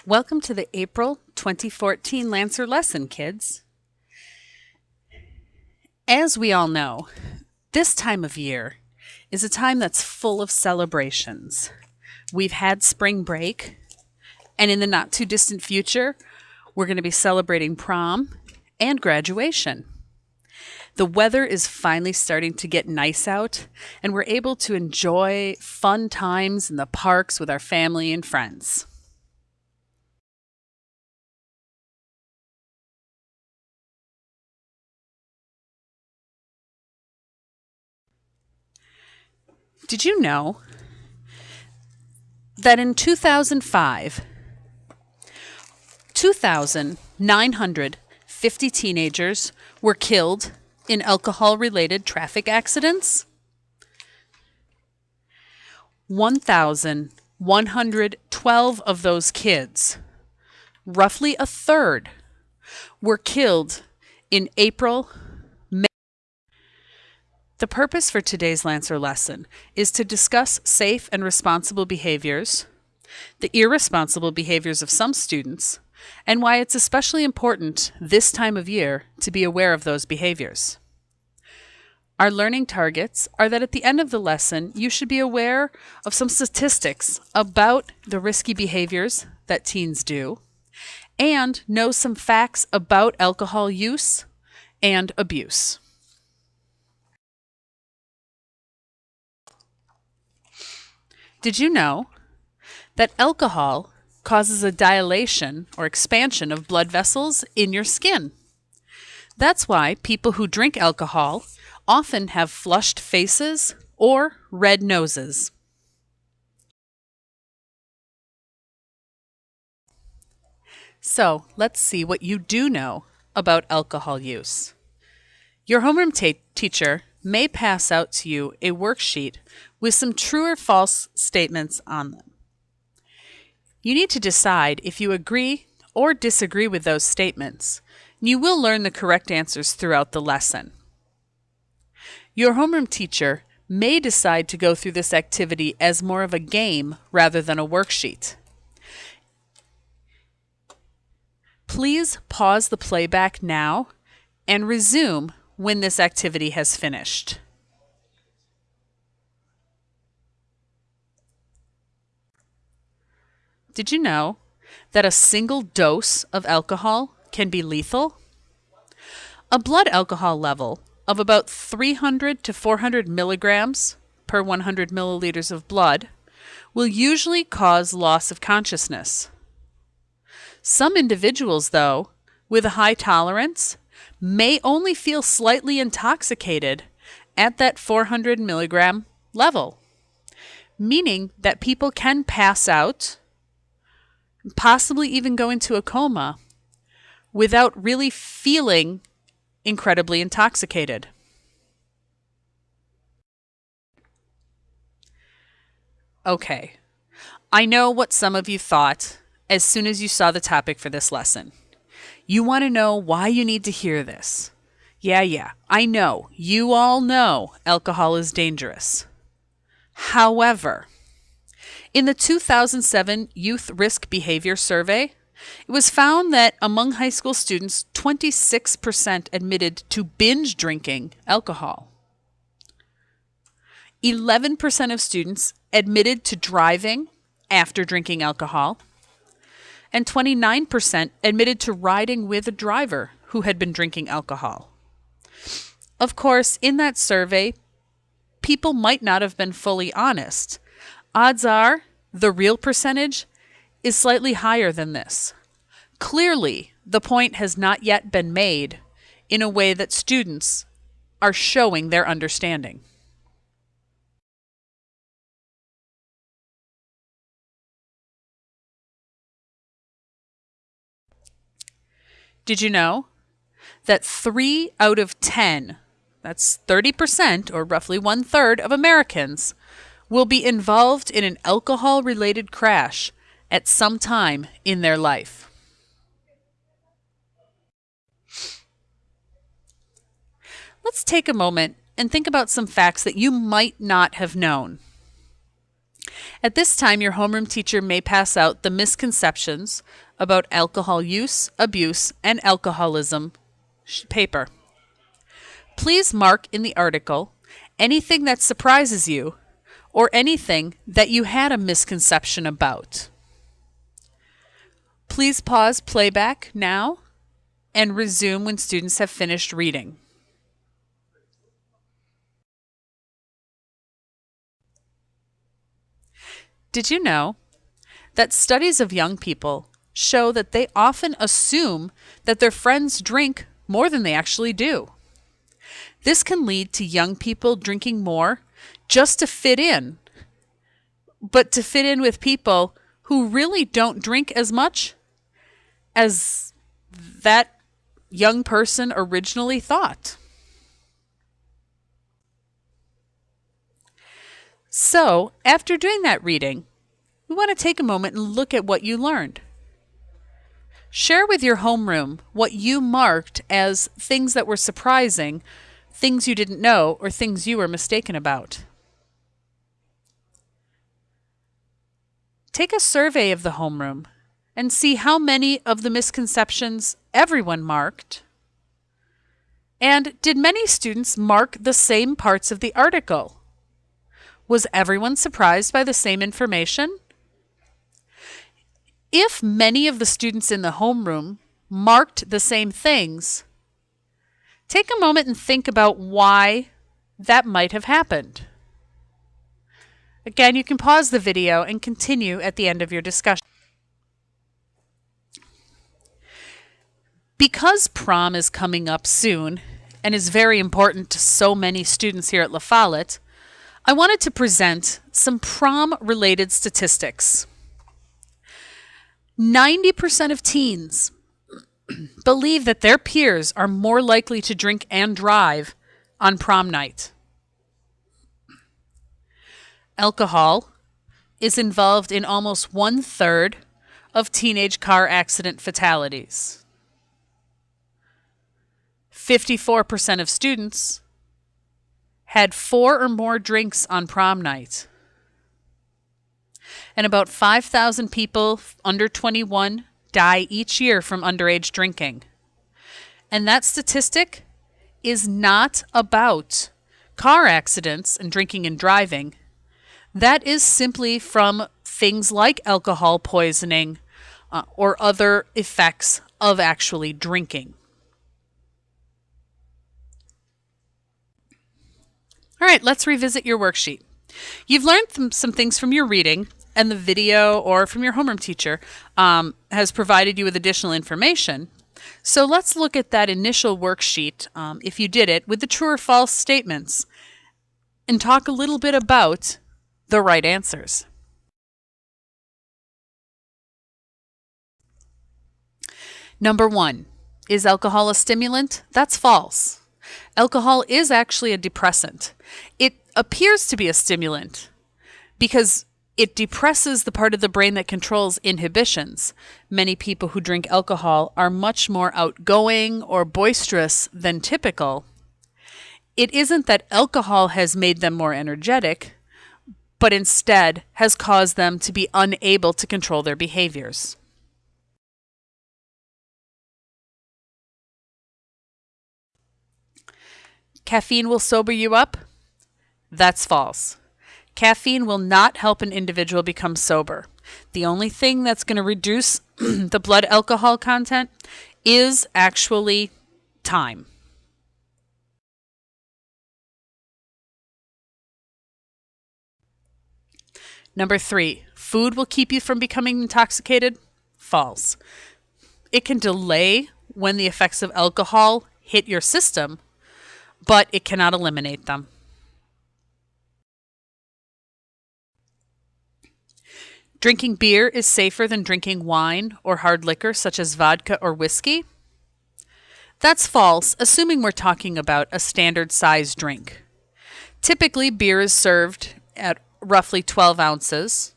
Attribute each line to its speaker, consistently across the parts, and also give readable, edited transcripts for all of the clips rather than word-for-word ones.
Speaker 1: Welcome to the April 2014 Lancer lesson, kids. As we all know, this time of year is a time that's full of celebrations. We've had spring break, and in the not too distant future, we're going to be celebrating prom and graduation. The weather is finally starting to get nice out, and we're able to enjoy fun times in the parks with our family and friends. Did you know that in 2005, 2,950 teenagers were killed in alcohol-related traffic accidents? 1,112 of those kids, roughly a third, were killed in April. The purpose for today's Lancer lesson is to discuss safe and responsible behaviors, the irresponsible behaviors of some students, and why it's especially important this time of year to be aware of those behaviors. Our learning targets are that at the end of the lesson, you should be aware of some statistics about the risky behaviors that teens do, and know some facts about alcohol use and abuse. Did you know that alcohol causes a dilation or expansion of blood vessels in your skin? That's why people who drink alcohol often have flushed faces or red noses. So let's see what you do know about alcohol use. Your homeroom teacher may pass out to you a worksheet with some true or false statements on them. You need to decide if you agree or disagree with those statements. You will learn the correct answers throughout the lesson. Your homeroom teacher may decide to go through this activity as more of a game rather than a worksheet. Please pause the playback now and resume when this activity has finished. Did you know that a single dose of alcohol can be lethal? A blood alcohol level of about 300 to 400 milligrams per 100 milliliters of blood will usually cause loss of consciousness. Some individuals, though, with a high tolerance may only feel slightly intoxicated at that 400 milligram level, meaning that people can pass out, possibly even go into a coma, without really feeling incredibly intoxicated. Okay, I know what some of you thought as soon as you saw the topic for this lesson. You want to know why you need to hear this. Yeah, I know. You all know alcohol is dangerous. However, in the 2007 Youth Risk Behavior Survey, it was found that among high school students, 26% admitted to binge drinking alcohol. 11% of students admitted to driving after drinking alcohol, and 29% admitted to riding with a driver who had been drinking alcohol. Of course, in that survey, people might not have been fully honest. Odds are the real percentage is slightly higher than this. Clearly, the point has not yet been made in a way that students are showing their understanding. Did you know that 3 out of 10, that's 30%, or roughly 1/3 of Americans, will be involved in an alcohol-related crash at some time in their life? Let's take a moment and think about some facts that you might not have known. At this time, your homeroom teacher may pass out the misconceptions about alcohol use, abuse, and alcoholism paper. Please mark in the article anything that surprises you or anything that you had a misconception about. Please pause playback now and resume when students have finished reading. Did you know that studies of young people show that they often assume that their friends drink more than they actually do? This can lead to young people drinking more just to fit in, but to fit in with people who really don't drink as much as that young person originally thought. So, after doing that reading, we want to take a moment and look at what you learned. Share with your homeroom what you marked as things that were surprising, things you didn't know, or things you were mistaken about. Take a survey of the homeroom and see how many of the misconceptions everyone marked. And did many students mark the same parts of the article? Was everyone surprised by the same information? If many of the students in the homeroom marked the same things, take a moment and think about why that might have happened. Again, you can pause the video and continue at the end of your discussion. Because prom is coming up soon and is very important to so many students here at La Follette, I wanted to present some prom-related statistics. 90% of teens believe that their peers are more likely to drink and drive on prom night. Alcohol is involved in almost 1/3 of teenage car accident fatalities. 54% of students had 4 or more drinks on prom night. And about 5,000 people under 21 die each year from underage drinking. And that statistic is not about car accidents and drinking and driving. That is simply from things like alcohol poisoning or other effects of actually drinking. All right, let's revisit your worksheet. You've learned some things from your reading, and the video or from your homeroom teacher has provided you with additional information. So let's look at that initial worksheet, if you did it, with the true or false statements, and talk a little bit about the right answers. Number 1, is alcohol a stimulant? That's false. Alcohol is actually a depressant. It appears to be a stimulant because it depresses the part of the brain that controls inhibitions. Many people who drink alcohol are much more outgoing or boisterous than typical. It isn't that alcohol has made them more energetic, but instead has caused them to be unable to control their behaviors. Caffeine will sober you up? That's false. Caffeine will not help an individual become sober. The only thing that's going to reduce the blood alcohol content is actually time. Number 3, food will keep you from becoming intoxicated? False. It can delay when the effects of alcohol hit your system, but it cannot eliminate them. Drinking beer is safer than drinking wine or hard liquor such as vodka or whiskey? That's false, assuming we're talking about a standard size drink. Typically, beer is served at roughly 12 ounces.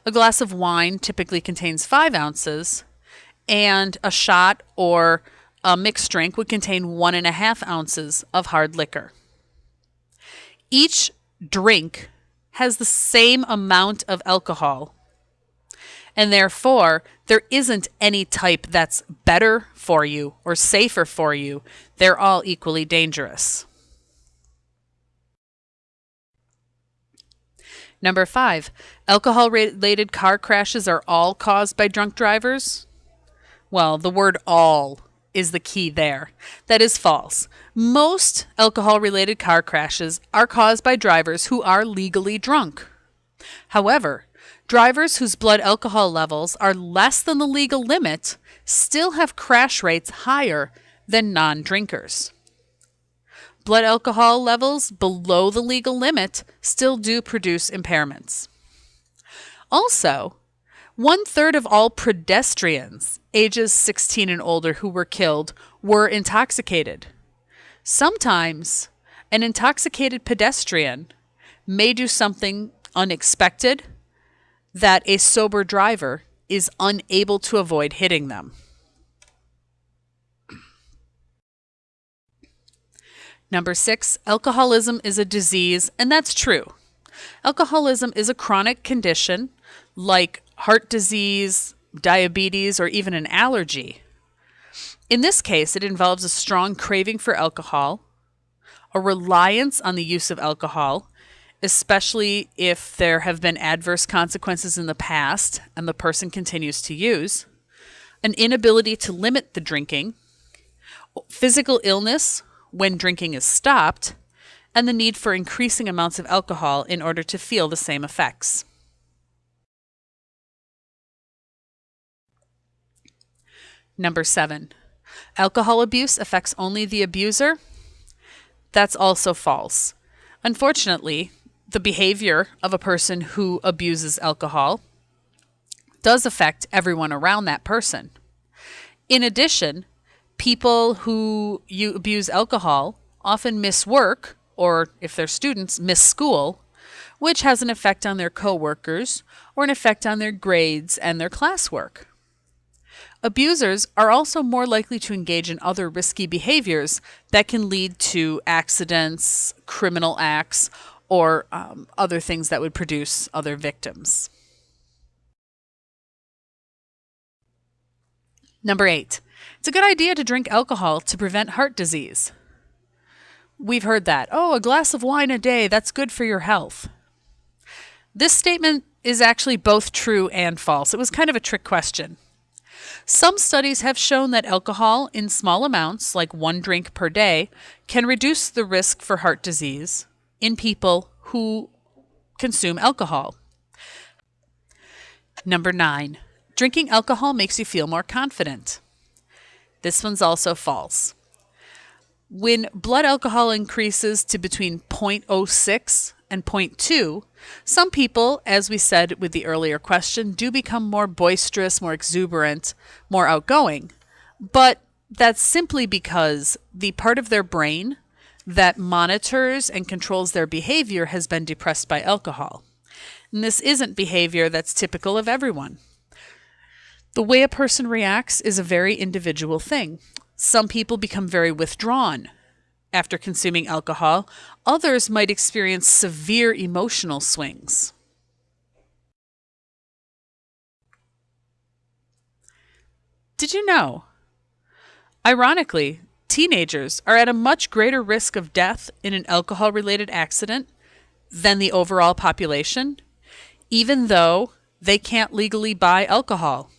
Speaker 1: A glass of wine typically contains 5 ounces, and a shot or a mixed drink would contain 1.5 ounces of hard liquor. Each drink has the same amount of alcohol. And therefore, there isn't any type that's better for you or safer for you. They're all equally dangerous. Number 5, alcohol-related car crashes are all caused by drunk drivers? Well, the word all is the key there. That is false. Most alcohol-related car crashes are caused by drivers who are legally drunk. However, drivers whose blood alcohol levels are less than the legal limit still have crash rates higher than non-drinkers. Blood alcohol levels below the legal limit still do produce impairments. Also, 1/3 of all pedestrians ages 16 and older who were killed were intoxicated. Sometimes, an intoxicated pedestrian may do something unexpected that a sober driver is unable to avoid hitting them. Number 6, alcoholism is a disease, and that's true. Alcoholism is a chronic condition like heart disease, diabetes, or even an allergy. In this case, it involves a strong craving for alcohol, a reliance on the use of alcohol, especially if there have been adverse consequences in the past and the person continues to use, an inability to limit the drinking, physical illness when drinking is stopped, and the need for increasing amounts of alcohol in order to feel the same effects. Number 7, alcohol abuse affects only the abuser? That's also false. Unfortunately, the behavior of a person who abuses alcohol does affect everyone around that person. In addition, people who abuse alcohol often miss work, or if they're students, miss school, which has an effect on their coworkers or an effect on their grades and their classwork. Abusers are also more likely to engage in other risky behaviors that can lead to accidents, criminal acts, or other things that would produce other victims. Number 8, it's a good idea to drink alcohol to prevent heart disease. We've heard that. Oh, a glass of wine a day, that's good for your health. This statement is actually both true and false. It was kind of a trick question. Some studies have shown that alcohol in small amounts, like 1 drink per day, can reduce the risk for heart disease in people who consume alcohol. Number 9, drinking alcohol makes you feel more confident. This one's also false. When blood alcohol increases to between 0.06 and 0.2, some people, as we said with the earlier question, do become more boisterous, more exuberant, more outgoing. But that's simply because the part of their brain that monitors and controls their behavior has been depressed by alcohol. And this isn't behavior that's typical of everyone. The way a person reacts is a very individual thing. Some people become very withdrawn after consuming alcohol. Others might experience severe emotional swings. Did you know? Ironically, teenagers are at a much greater risk of death in an alcohol-related accident than the overall population, even though they can't legally buy alcohol,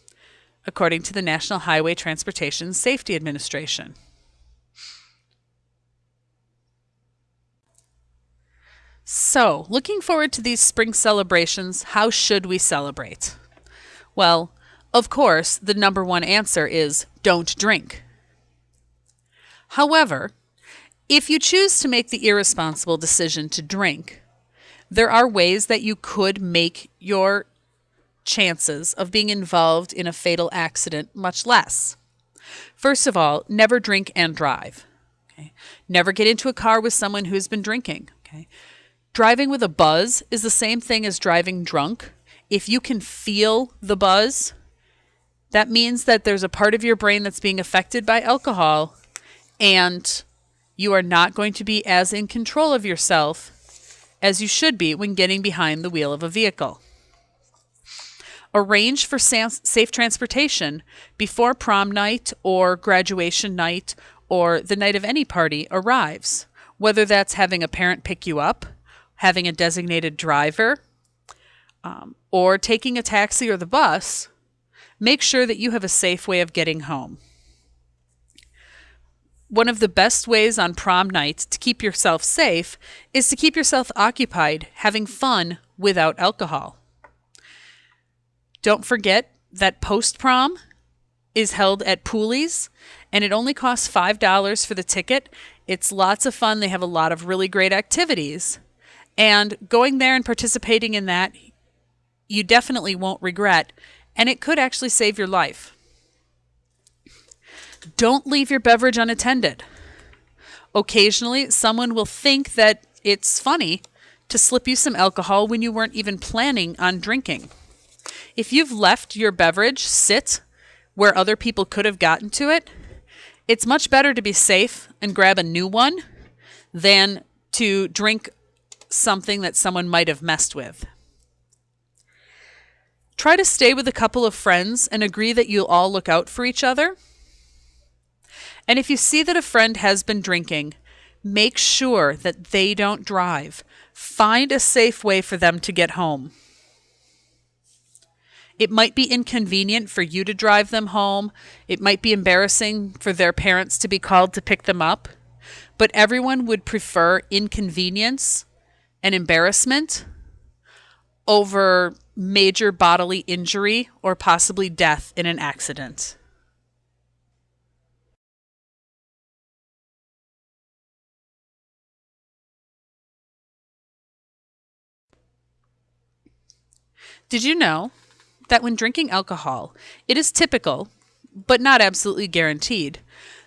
Speaker 1: according to the National Highway Transportation Safety Administration. So, looking forward to these spring celebrations, how should we celebrate? Well, of course, the number one answer is don't drink. However, if you choose to make the irresponsible decision to drink, there are ways that you could make your chances of being involved in a fatal accident much less. First of all, never drink and drive. Okay? Never get into a car with someone who's been drinking. Okay? Driving with a buzz is the same thing as driving drunk. If you can feel the buzz, that means that there's a part of your brain that's being affected by alcohol, and you are not going to be as in control of yourself as you should be when getting behind the wheel of a vehicle. Arrange for safe transportation before prom night or graduation night or the night of any party arrives, whether that's having a parent pick you up, having a designated driver, or taking a taxi or the bus. Make sure that you have a safe way of getting home. One of the best ways on prom night to keep yourself safe is to keep yourself occupied, having fun without alcohol. Don't forget that post-prom is held at Pooley's, and it only costs $5 for the ticket. It's lots of fun. They have a lot of really great activities. And going there and participating in that, you definitely won't regret, and it could actually save your life. Don't leave your beverage unattended. Occasionally, someone will think that it's funny to slip you some alcohol when you weren't even planning on drinking. If you've left your beverage sit where other people could have gotten to it, it's much better to be safe and grab a new one than to drink something that someone might have messed with. Try to stay with a couple of friends and agree that you'll all look out for each other. And if you see that a friend has been drinking, make sure that they don't drive. Find a safe way for them to get home. It might be inconvenient for you to drive them home. It might be embarrassing for their parents to be called to pick them up. But everyone would prefer inconvenience and embarrassment over major bodily injury or possibly death in an accident. Did you know that when drinking alcohol, it is typical, but not absolutely guaranteed,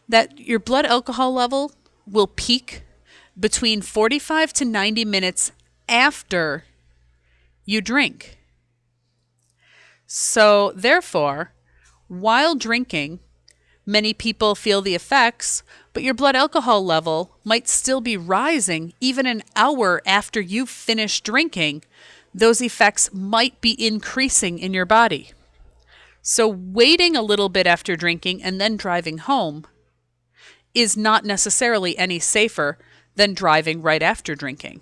Speaker 1: that your blood alcohol level will peak between 45 to 90 minutes after you drink? So, therefore, while drinking, many people feel the effects, but your blood alcohol level might still be rising even an hour after you've finished drinking. Those effects might be increasing in your body. So waiting a little bit after drinking and then driving home is not necessarily any safer than driving right after drinking.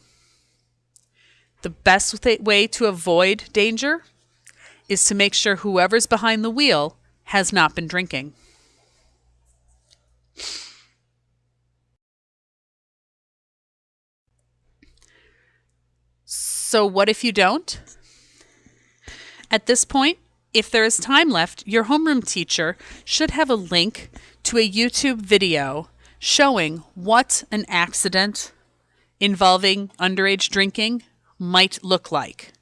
Speaker 1: The best way to avoid danger is to make sure whoever's behind the wheel has not been drinking. So what if you don't? At this point, if there is time left, your homeroom teacher should have a link to a YouTube video showing what an accident involving underage drinking might look like.